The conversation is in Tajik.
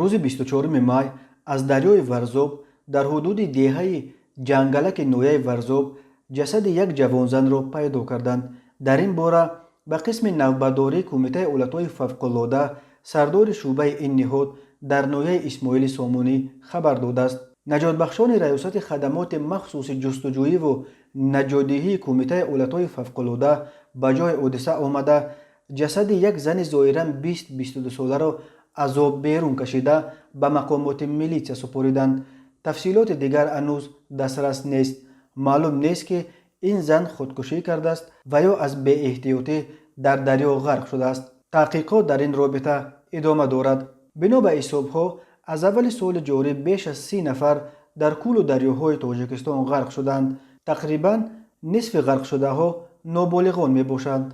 рӯзи 24 май аз дарёи Варзоб дар ҳудуди деҳаи ҷангалаки ноҳияи Варзоб ҷасади як ҷавонзанро пайдо карданд. дар ин бора ба қисми навбатдории Кумитаи ҳолатҳои фавқуллода сардори шуъбаи ин ниҳод дар ноҳияи Исмоили Сомонӣ хабар додааст. наҷотбахшони раёсати хадамоти махсуси ҷустуҷӯиву наҷотдиҳии Кумитаи ҳолатҳои фавқуллода ба ҷои ҳодиса омада ҷасади як зани зоиран 20-22 соларо аз об берун кашида ба мақомоти милитсия супориданд. тафсилоти дигар ҳанӯз дастрас нест. маълум нест ки ин зан худкушӣ кардааст ва ё аз беэҳтиётӣ дар дарё ғарқ шудааст. таҳқиқот дар ин робита идома дорад. бино ба ҳисобҳо аз аввали соли ҷорӣ беш аз 30 нафар дар кӯлу дарёҳои Тоҷикистон ғарқ шуданд. тақрибан нисфи ғарқшудаҳо ноболиғон мебошанд.